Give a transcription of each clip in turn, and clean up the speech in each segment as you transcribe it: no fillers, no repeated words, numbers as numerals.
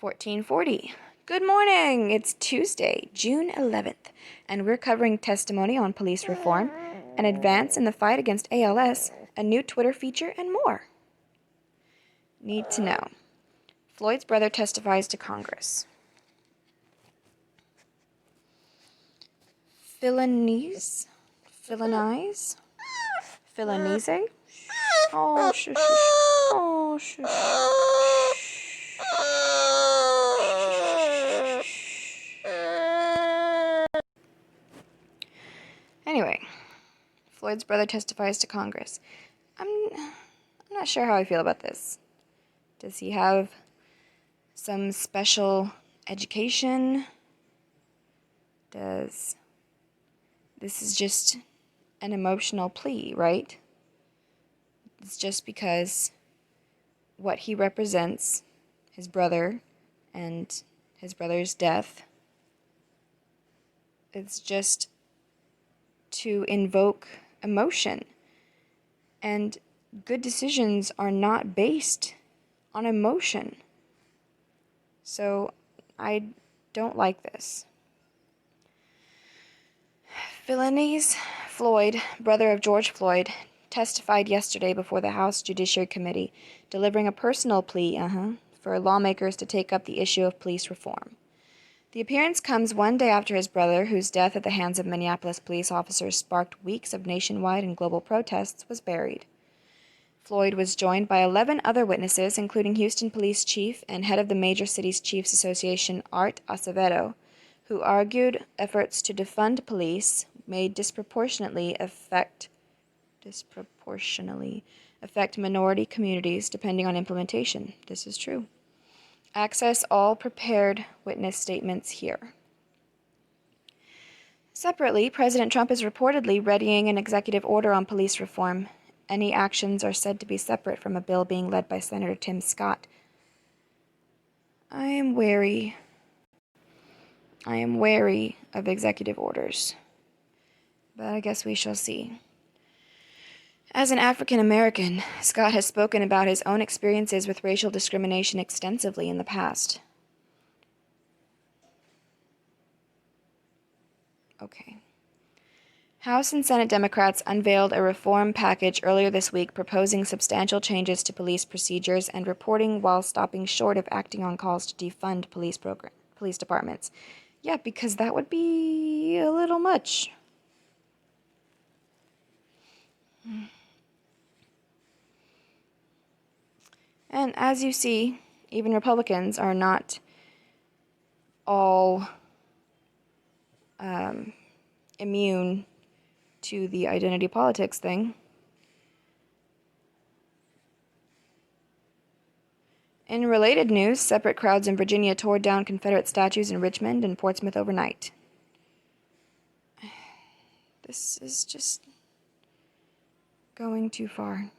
1440. Good morning! It's Tuesday, June 11th, and we're covering testimony on police reform, an advance in the fight against ALS, a new Twitter feature, and more. Need to know. Floyd's brother testifies to Congress. Philonize? Oh, shush, shush. Oh, shush. Anyway, Floyd's brother testifies to Congress. I'm not sure how I feel about this. Does he have some special education? This is just an emotional plea, right? It's just because what he represents, his brother and his brother's death, it's just to invoke emotion. And good decisions are not based on emotion. So I don't like this. Philonize Floyd, brother of George Floyd, testified yesterday before the House Judiciary Committee, delivering a personal plea for lawmakers to take up the issue of police reform. The appearance comes one day after his brother, whose death at the hands of Minneapolis police officers sparked weeks of nationwide and global protests, was buried. Floyd was joined by 11 other witnesses, including Houston Police Chief and head of the Major Cities Chiefs Association, Art Acevedo, who argued efforts to defund police may disproportionately affect minority communities depending on implementation. This is true. Access all prepared witness statements here. Separately, President Trump is reportedly readying an executive order on police reform. Any actions are said to be separate from a bill being led by Senator Tim Scott. I am wary of executive orders, but I guess we shall see. As an African American, Scott has spoken about his own experiences with racial discrimination extensively in the past. Okay. House and Senate Democrats unveiled a reform package earlier this week proposing substantial changes to police procedures and reporting while stopping short of acting on calls to defund police departments. Yeah, because that would be a little much. And as you see, even Republicans are not all immune to the identity politics thing. In related news, separate crowds in Virginia tore down Confederate statues in Richmond and Portsmouth overnight. This is just going too far.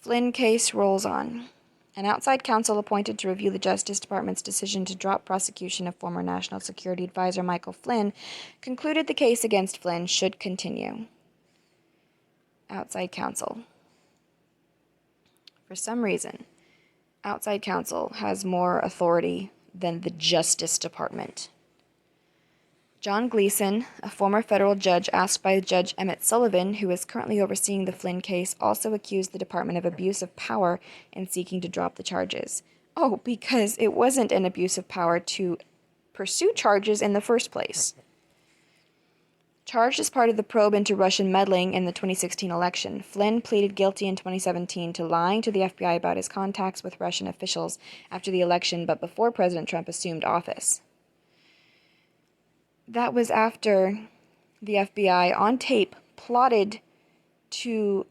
Flynn case rolls on. An outside counsel appointed to review the Justice Department's decision to drop prosecution of former National Security Advisor Michael Flynn concluded the case against Flynn should continue. Outside counsel. For some reason, outside counsel has more authority than the Justice Department. John Gleeson, a former federal judge asked by Judge Emmett Sullivan, who is currently overseeing the Flynn case, also accused the department of abuse of power in seeking to drop the charges. Oh, because it wasn't an abuse of power to pursue charges in the first place. Charged as part of the probe into Russian meddling in the 2016 election, Flynn pleaded guilty in 2017 to lying to the FBI about his contacts with Russian officials after the election, but before President Trump assumed office. That was after the FBI, on tape, plotted to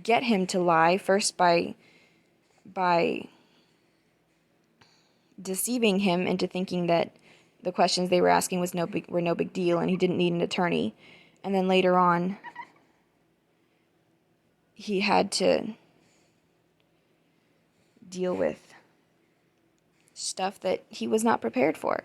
get him to lie, first by deceiving him into thinking that the questions they were asking were no big deal and he didn't need an attorney. And then later on, he had to deal with stuff that he was not prepared for.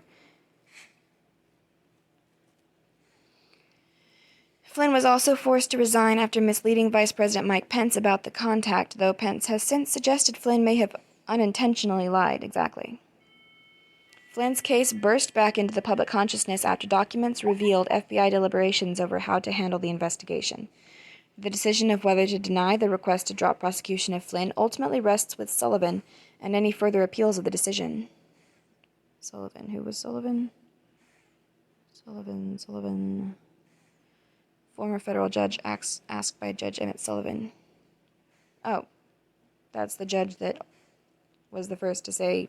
Flynn was also forced to resign after misleading Vice President Mike Pence about the contact, though Pence has since suggested Flynn may have unintentionally lied. Exactly. Flynn's case burst back into the public consciousness after documents revealed FBI deliberations over how to handle the investigation. The decision of whether to deny the request to drop prosecution of Flynn ultimately rests with Sullivan and any further appeals of the decision. Sullivan. Who was Sullivan? Sullivan. Former federal judge asked by Judge Emmett Sullivan. Oh, that's the judge that was the first to say,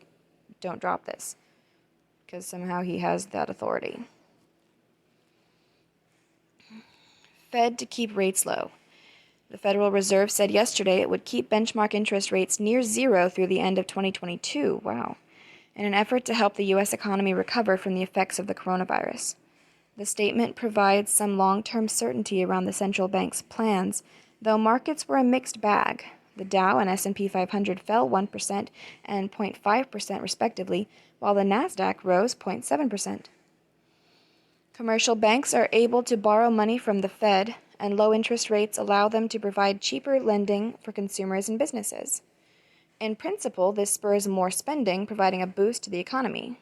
don't drop this. Because somehow he has that authority. Fed to keep rates low. The Federal Reserve said yesterday it would keep benchmark interest rates near zero through the end of 2022. Wow. In an effort to help the U.S. economy recover from the effects of the coronavirus. The statement provides some long-term certainty around the central bank's plans, though markets were a mixed bag. The Dow and S&P 500 fell 1% and 0.5% respectively, while the Nasdaq rose 0.7%. Commercial banks are able to borrow money from the Fed, and low interest rates allow them to provide cheaper lending for consumers and businesses. In principle, this spurs more spending, providing a boost to the economy.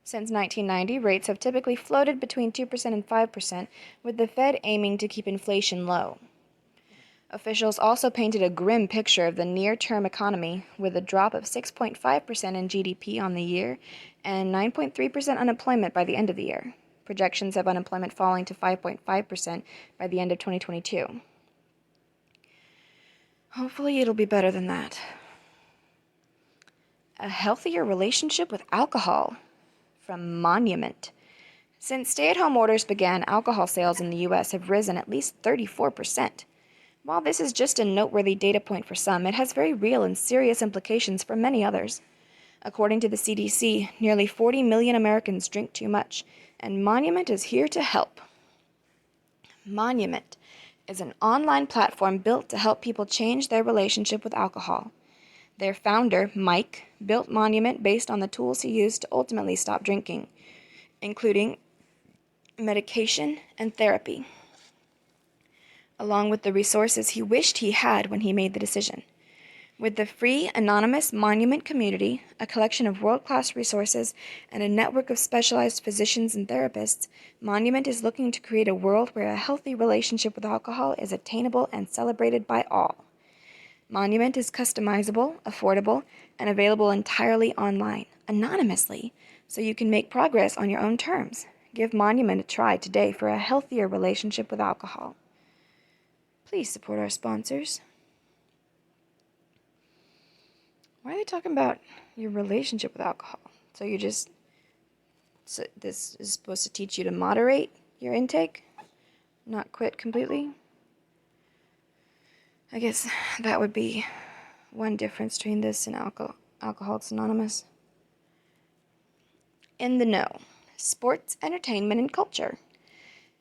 Since 1990, rates have typically floated between 2% and 5%, with the Fed aiming to keep inflation low. Officials also painted a grim picture of the near-term economy, with a drop of 6.5% in GDP on the year and 9.3% unemployment by the end of the year. Projections have unemployment falling to 5.5% by the end of 2022. Hopefully it'll be better than that. A healthier relationship with alcohol. From Monument. Since stay-at-home orders began, alcohol sales in the U.S. have risen at least 34%. While this is just a noteworthy data point for some, it has very real and serious implications for many others. According to the CDC, nearly 40 million Americans drink too much, and Monument is here to help. Monument is an online platform built to help people change their relationship with alcohol. Their founder, Mike, built Monument based on the tools he used to ultimately stop drinking, including medication and therapy, along with the resources he wished he had when he made the decision. With the free, anonymous Monument community, a collection of world-class resources, and a network of specialized physicians and therapists, Monument is looking to create a world where a healthy relationship with alcohol is attainable and celebrated by all. Monument is customizable, affordable, and available entirely online, anonymously, so you can make progress on your own terms. Give Monument a try today for a healthier relationship with alcohol. Please support our sponsors. Why are they talking about your relationship with alcohol? So this is supposed to teach you to moderate your intake, not quit completely? I guess that would be one difference between this and Alcoholics Anonymous. In the know. Sports, entertainment, and culture.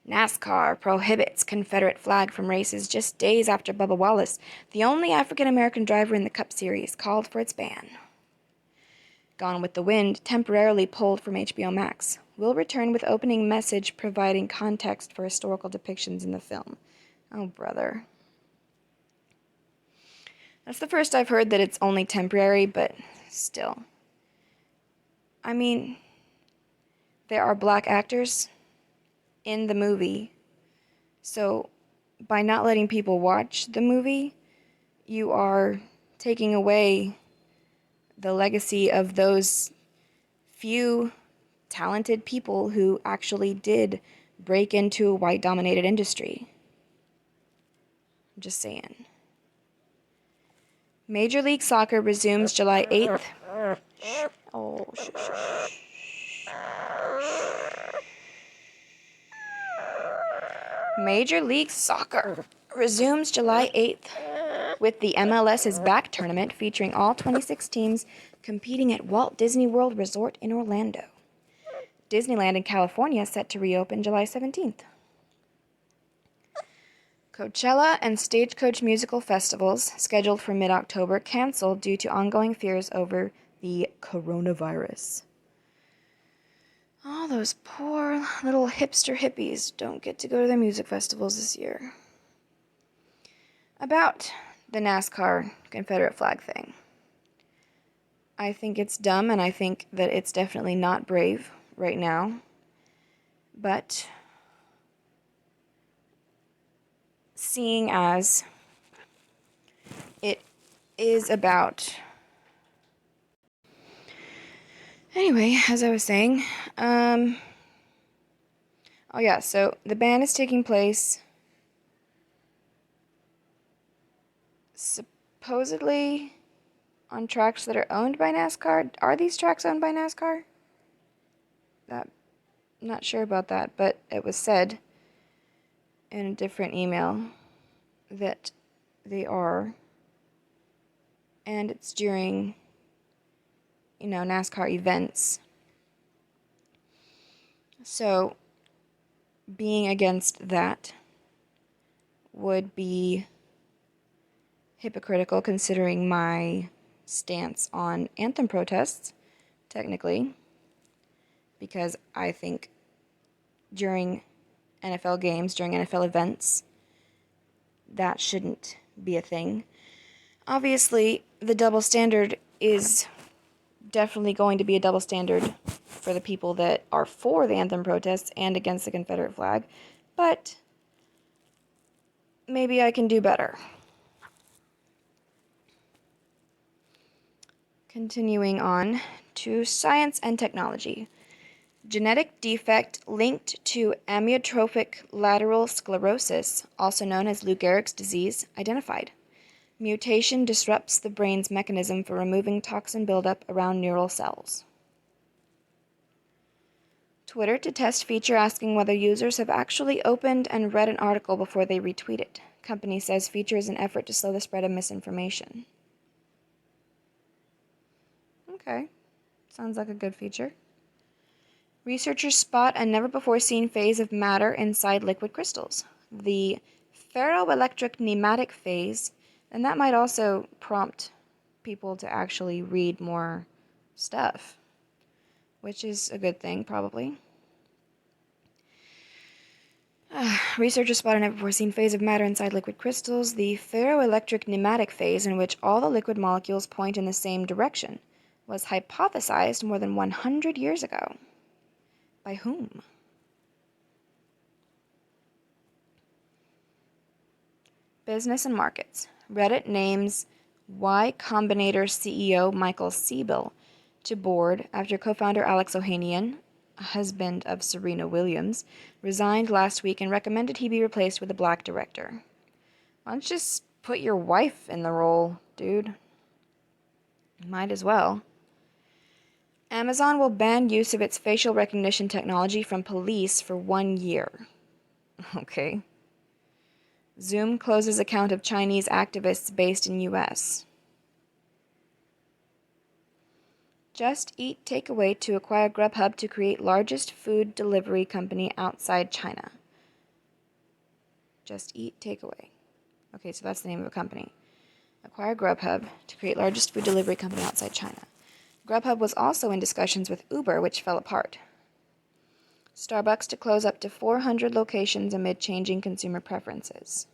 NASCAR prohibits Confederate flag from races just days after Bubba Wallace, the only African-American driver in the Cup Series, called for its ban. Gone with the Wind, temporarily pulled from HBO Max, will return with opening message providing context for historical depictions in the film. Oh, brother. That's the first I've heard that it's only temporary, but still. I mean, there are black actors in the movie, so by not letting people watch the movie, you are taking away the legacy of those few talented people who actually did break into a white-dominated industry. I'm just saying. Major League Soccer resumes July 8th. Oh, Major League Soccer resumes July 8th with the MLS is Back tournament featuring all 26 teams competing at Walt Disney World Resort in Orlando. Disneyland in California set to reopen July 17th. Coachella and Stagecoach musical festivals, scheduled for mid-October, canceled due to ongoing fears over the coronavirus. All those poor little hipster hippies don't get to go to their music festivals this year. About the NASCAR Confederate flag thing. I think it's dumb, and I think that it's definitely not brave right now. But seeing as it is about... Anyway, as I was saying, oh yeah, so the ban is taking place supposedly on tracks that are owned by NASCAR. Are these tracks owned by NASCAR? I'm not sure about that, but it was said in a different email that they are. And it's during, NASCAR events. So, being against that would be hypocritical considering my stance on anthem protests, technically, because I think during NFL games, during NFL events, that shouldn't be a thing. Obviously, the double standard is definitely going to be a double standard for the people that are for the anthem protests and against the Confederate flag, but maybe I can do better. Continuing on to science and technology. Genetic defect linked to amyotrophic lateral sclerosis, also known as Lou Gehrig's disease, identified. Mutation disrupts the brain's mechanism for removing toxin buildup around neural cells. Twitter to test feature asking whether users have actually opened and read an article before they retweet it. Company says feature is an effort to slow the spread of misinformation. Okay, sounds like a good feature. Researchers spot a never-before-seen phase of matter inside liquid crystals, the ferroelectric nematic phase, and that might also prompt people to actually read more stuff, which is a good thing, probably. Researchers spot a never-before-seen phase of matter inside liquid crystals, the ferroelectric nematic phase, in which all the liquid molecules point in the same direction, was hypothesized more than 100 years ago. By whom? Business and markets. Reddit names Y Combinator CEO Michael Siebel to board after co-founder Alex Ohanian, a husband of Serena Williams, resigned last week and recommended he be replaced with a black director. Why don't you just put your wife in the role, dude? Might as well. Amazon will ban use of its facial recognition technology from police for 1 year. Okay. Zoom closes account of Chinese activists based in U.S. Just Eat Takeaway to acquire Grubhub to create largest food delivery company outside China. Just Eat Takeaway. Okay, so that's the name of a company. Acquire Grubhub to create largest food delivery company outside China. Grubhub was also in discussions with Uber, which fell apart. Starbucks to close up to 400 locations amid changing consumer preferences.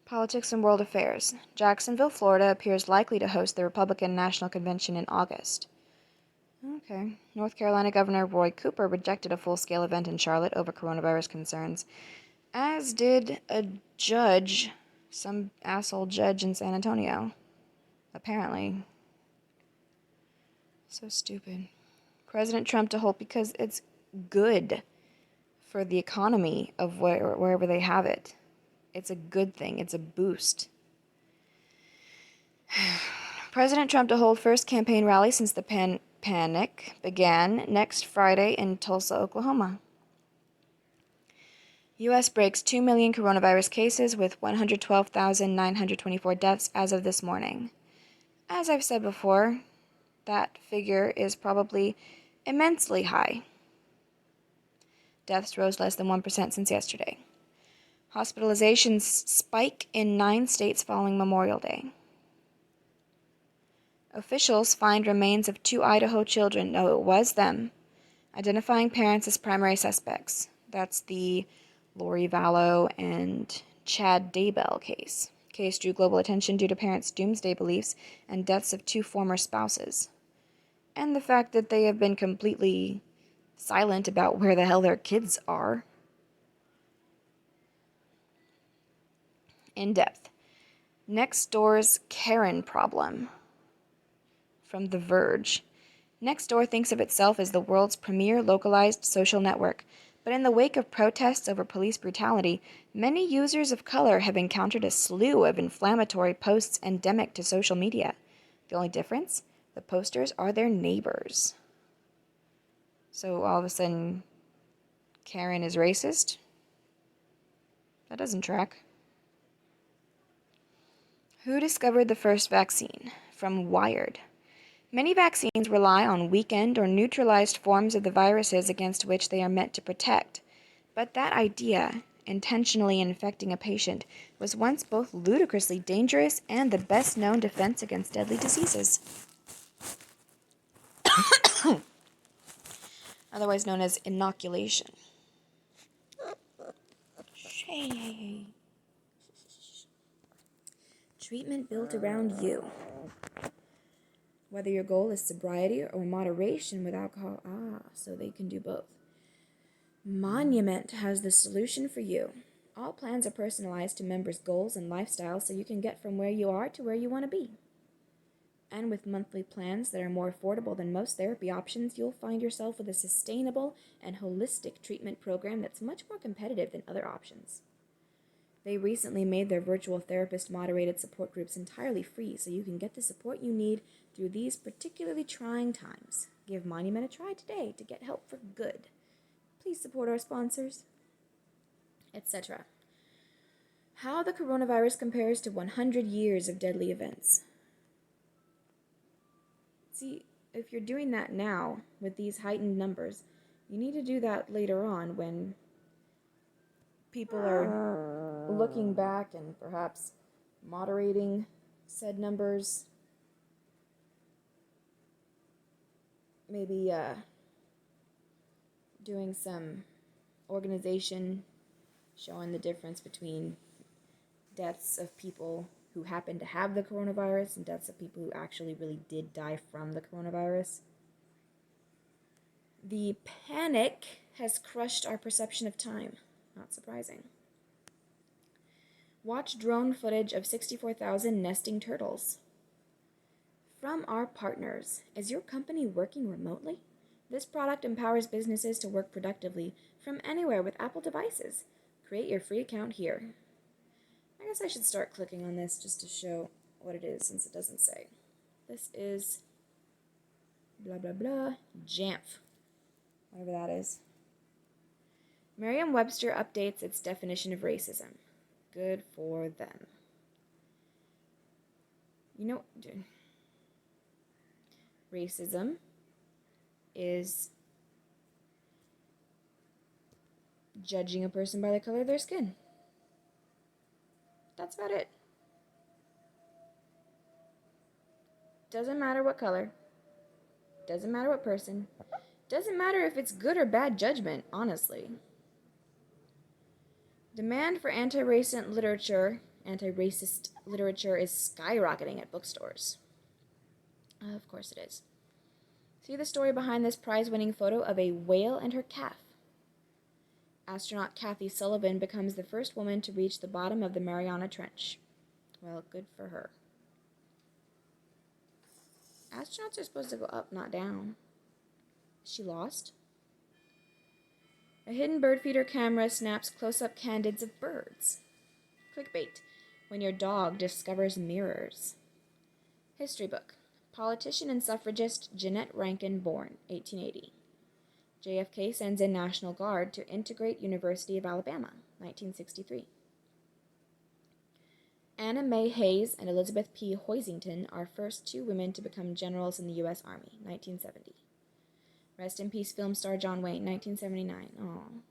Politics and world affairs. Jacksonville, Florida appears likely to host the Republican National Convention in August. Okay. North Carolina Governor Roy Cooper rejected a full-scale event in Charlotte over coronavirus concerns, as did a judge, some asshole judge in San Antonio. Apparently. So stupid. President Trump to hold because it's good for the economy of wherever they have it. It's a good thing. It's a boost. President Trump to hold first campaign rally since the panic began next Friday in Tulsa, Oklahoma. U.S. breaks 2 million coronavirus cases with 112,924 deaths as of this morning. As I've said before, that figure is probably immensely high. Deaths rose less than 1% since yesterday. Hospitalizations spike in 9 states following Memorial Day. Officials find remains of 2 Idaho children. No, it was them. Identifying parents as primary suspects. That's the Lori Vallow and Chad Daybell case. Case drew global attention due to parents' doomsday beliefs and deaths of 2 former spouses. And the fact that they have been completely silent about where the hell their kids are. In depth. Next door's Karen problem. From The Verge. Nextdoor thinks of itself as the world's premier localized social network, but in the wake of protests over police brutality, many users of color have encountered a slew of inflammatory posts endemic to social media. The only difference? The posters are their neighbors. So all of a sudden, Karen is racist? That doesn't track. Who discovered the first vaccine? From Wired. Many vaccines rely on weakened or neutralized forms of the viruses against which they are meant to protect. But that idea, intentionally infecting a patient, was once both ludicrously dangerous and the best known defense against deadly diseases. Otherwise known as inoculation. Hey. Treatment built around you. Whether your goal is sobriety or moderation with alcohol, so they can do both. Monument has the solution for you. All plans are personalized to members' goals and lifestyles so you can get from where you are to where you want to be. And with monthly plans that are more affordable than most therapy options, you'll find yourself with a sustainable and holistic treatment program that's much more competitive than other options. They recently made their virtual therapist-moderated support groups entirely free so you can get the support you need through these particularly trying times. Give Monument a try today to get help for good. Please support our sponsors, etc. How the coronavirus compares to 100 years of deadly events. See, if you're doing that now with these heightened numbers, you need to do that later on when people are looking back and perhaps moderating said numbers. Maybe doing some organization showing the difference between deaths of people who happen to have the coronavirus and deaths of people who actually really did die from the coronavirus. The panic has crushed our perception of time. Not surprising. Watch drone footage of 64,000 nesting turtles. From our partners, is your company working remotely? This product empowers businesses to work productively from anywhere with Apple devices. Create your free account here. I guess I should start clicking on this just to show what it is since it doesn't say. This is blah blah blah Jamf. Whatever that is. Merriam-Webster updates its definition of racism. Good for them. You know, racism is judging a person by the color of their skin. That's about it. Doesn't matter what color. Doesn't matter what person. Doesn't matter if it's good or bad judgment, honestly. Demand for anti-racist literature is skyrocketing at bookstores. Of course it is. See the story behind this prize-winning photo of a whale and her calf. Astronaut Kathy Sullivan becomes the first woman to reach the bottom of the Mariana Trench. Well, good for her. Astronauts are supposed to go up, not down. Is she lost? A hidden bird feeder camera snaps close-up candids of birds. Clickbait. When your dog discovers mirrors. History book. Politician and suffragist Jeanette Rankin born, 1880. JFK sends in National Guard to integrate University of Alabama, 1963. Anna May Hayes and Elizabeth P. Hoisington are first 2 women to become generals in the U.S. Army, 1970. Rest in peace film star John Wayne, 1979. Aww.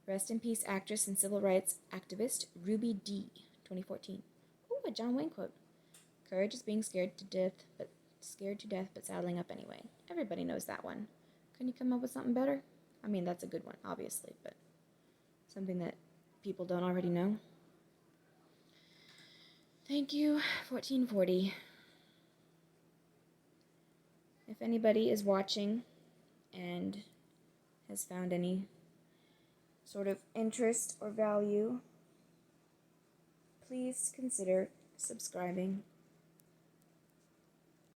Rest in peace actress and civil rights activist Ruby Dee, 2014. Ooh, a John Wayne quote. Courage is being scared to death, but saddling up anyway. Everybody knows that one. Can you come up with something better? I mean, that's a good one, obviously, but something that people don't already know. Thank you, 1440. If anybody is watching and has found any sort of interest or value, please consider subscribing